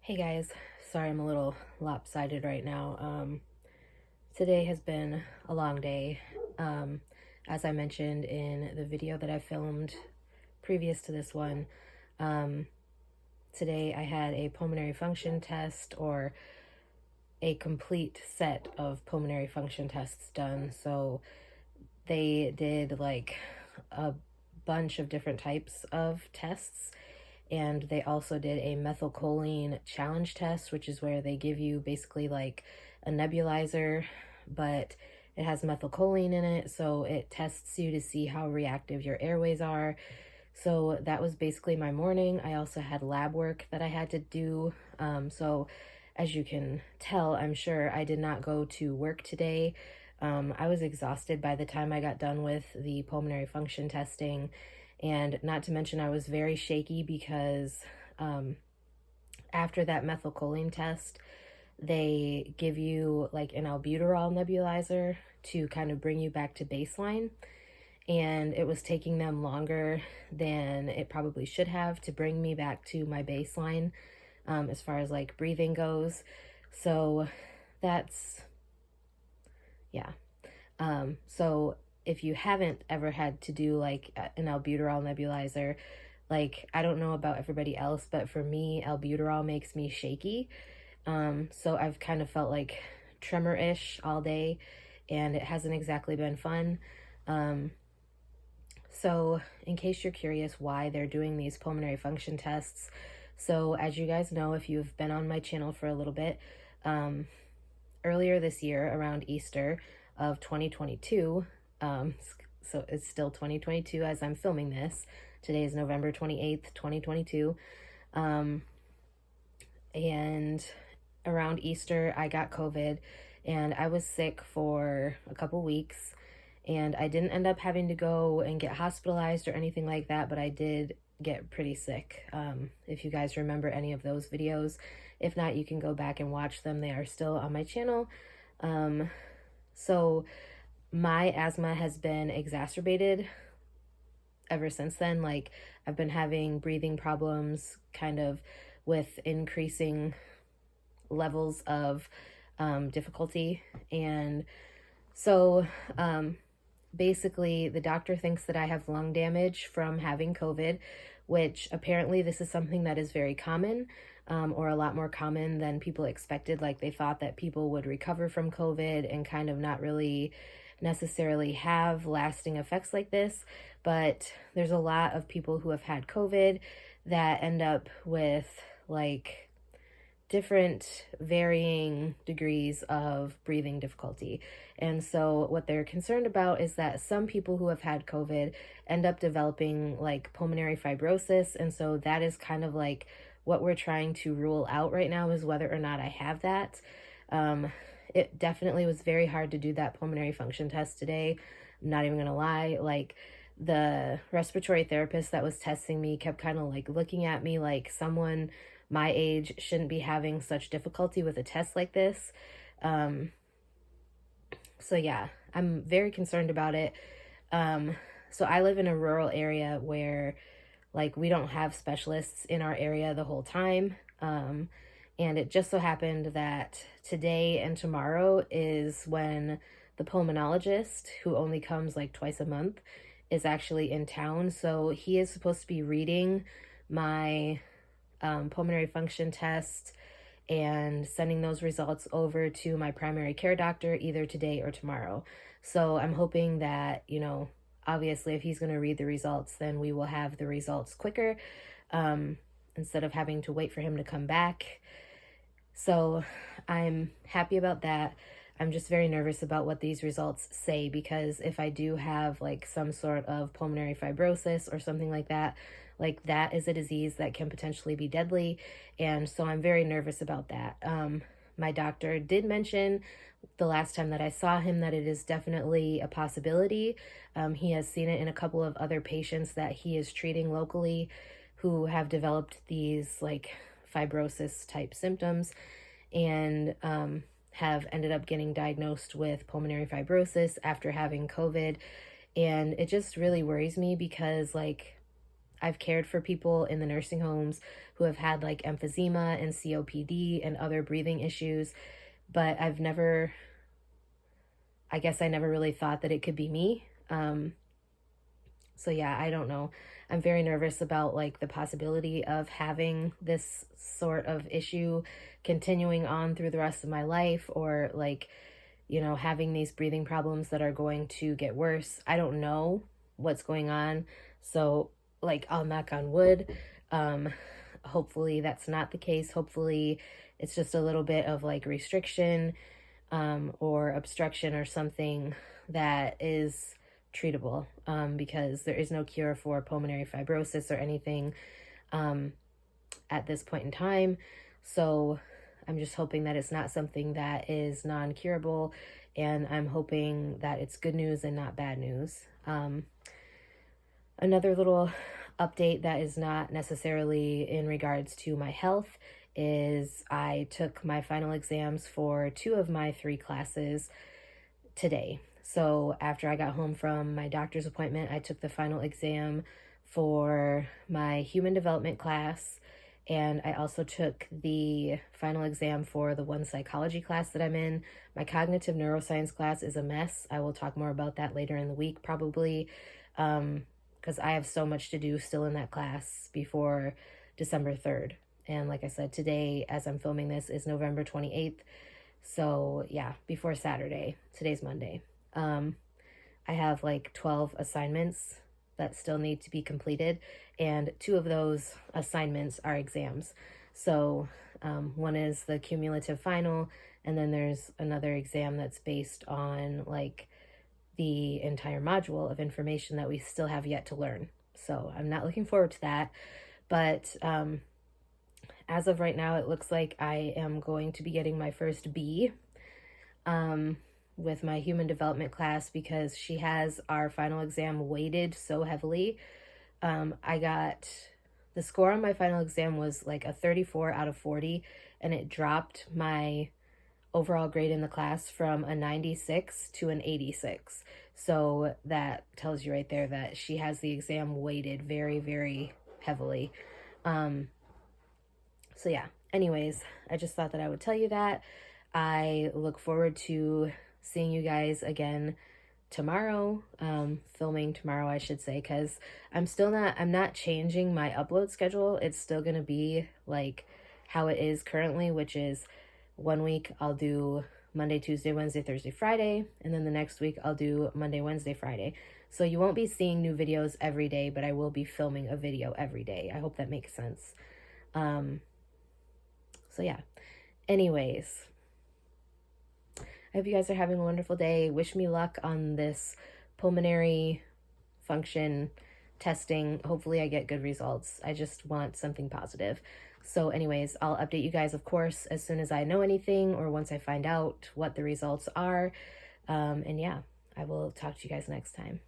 Hey guys, sorry I'm a little lopsided right now. Today has been a long day. Um, as I mentioned in the video that I filmed previous to this one, um, today I had a pulmonary function test, or a complete set of pulmonary function tests done. So they did like a bunch of different types of tests, and they also did a methylcholine challenge test, which is where they give you basically like a nebulizer, but it has methylcholine in it, so it tests you to see how reactive your airways are. So that was basically my morning. I also had lab work that I had to do. So as you can tell, I'm sure I did not go to work today. I was exhausted by the time I got done with the pulmonary function testing. And not to mention, I was very shaky because um, after that methylcholine test, they give you like an albuterol nebulizer to kind of bring you back to baseline. And it was taking them longer than it probably should have to bring me back to my baseline, as far as like breathing goes. So that's, yeah. So if you haven't ever had to do like an albuterol nebulizer, like I don't know about everybody else, but for me, albuterol makes me shaky. So I've kind of felt like tremor-ish all day, and it hasn't exactly been fun. Um, so in case you're curious why they're doing these pulmonary function tests, so as you guys know, if you've been on my channel for a little bit, um, earlier this year around Easter of 2022, um, so it's still 2022 as I'm filming this. Today is November 28th, 2022. Um, and around Easter, I got COVID, and I was sick for a couple weeks. And I didn't end up having to go and get hospitalized or anything like that, but I did get pretty sick. If you guys remember any of those videos, if not, you can go back and watch them. They are still on my channel. Um, so my asthma has been exacerbated ever since then. Like, I've been having breathing problems kind of with increasing levels of difficulty. And so basically, the doctor thinks that I have lung damage from having COVID, which apparently this is something that is very common, or a lot more common than people expected. Like, they thought that people would recover from COVID and kind of not really necessarily have lasting effects like this. But there's a lot of people who have had COVID that end up with like different varying degrees of breathing difficulty. And so what they're concerned about is that some people who have had COVID end up developing like pulmonary fibrosis. And so that is kind of like what we're trying to rule out right now, is whether or not I have that. Um, it definitely was very hard to do that pulmonary function test today. I'm not even gonna lie. Like, the respiratory therapist that was testing me kept kind of like looking at me like someone my age shouldn't be having such difficulty with a test like this. Um, so yeah, I'm very concerned about it. Um, so I live in a rural area where like we don't have specialists in our area the whole time. And it just so happened that today and tomorrow is when the pulmonologist, who only comes like twice a month, is actually in town. So he is supposed to be reading my pulmonary function test and sending those results over to my primary care doctor either today or tomorrow. So I'm hoping that, obviously, if he's going to read the results, then we will have the results quicker, instead of having to wait for him to come back. So I'm happy about that. I'm just very nervous about what these results say, because if I do have like some sort of pulmonary fibrosis or something like that is a disease that can potentially be deadly. And so I'm very nervous about that. My doctor did mention the last time that I saw him that it is definitely a possibility. He has seen it in a couple of other patients that he is treating locally who have developed these like fibrosis type symptoms, and have ended up getting diagnosed with pulmonary fibrosis after having COVID. And it just really worries me because, like, I've cared for people in the nursing homes who have had like emphysema and COPD and other breathing issues, but I guess I never really thought that it could be me. So yeah, I don't know. I'm very nervous about like the possibility of having this sort of issue continuing on through the rest of my life, or like, having these breathing problems that are going to get worse. I don't know what's going on. So like, I'll knock on wood. Um, Hopefully that's not the case. Hopefully it's just a little bit of like restriction, or obstruction or something that is treatable, because there is no cure for pulmonary fibrosis or anything at this point in time. So I'm just hoping that it's not something that is non-curable, and I'm hoping that it's good news and not bad news. Another little update that is not necessarily in regards to my health is I took my final exams for 2 of my 3 classes today. So after I got home from my doctor's appointment, I took the final exam for my human development class, and I also took the final exam for the one psychology class that I'm in. My cognitive neuroscience class is a mess. I will talk more about that later in the week probably, because I have so much to do still in that class before December 3rd. And like I said, today, as I'm filming this, is November 28th. So yeah, before Saturday. Today's Monday. I have like 12 assignments that still need to be completed, and 2 of those assignments are exams. So one is the cumulative final, and then there's another exam that's based on like the entire module of information that we still have yet to learn. So I'm not looking forward to that. But as of right now, it looks like I am going to be getting my first B with my human development class, because she has our final exam weighted so heavily. I got the score on my final exam was like a 34 out of 40, and it dropped my overall grade in the class from a 96 to an 86. So that tells you right there that she has the exam weighted very, very heavily. So yeah, anyways, I just thought that I would tell you that. I look forward to seeing you guys again tomorrow, filming tomorrow, I should say, because I'm not changing my upload schedule. It's still going to be like how it is currently, which is 1 week I'll do Monday, Tuesday, Wednesday, Thursday, Friday, and then the next week I'll do Monday, Wednesday, Friday. So you won't be seeing new videos every day, but I will be filming a video every day. I hope that makes sense. So yeah, anyways, I hope you guys are having a wonderful day. Wish me luck on this pulmonary function testing. Hopefully I get good results. I just want something positive. So anyways, I'll update you guys, of course, as soon as I know anything, or once I find out what the results are. And yeah, I will talk to you guys next time.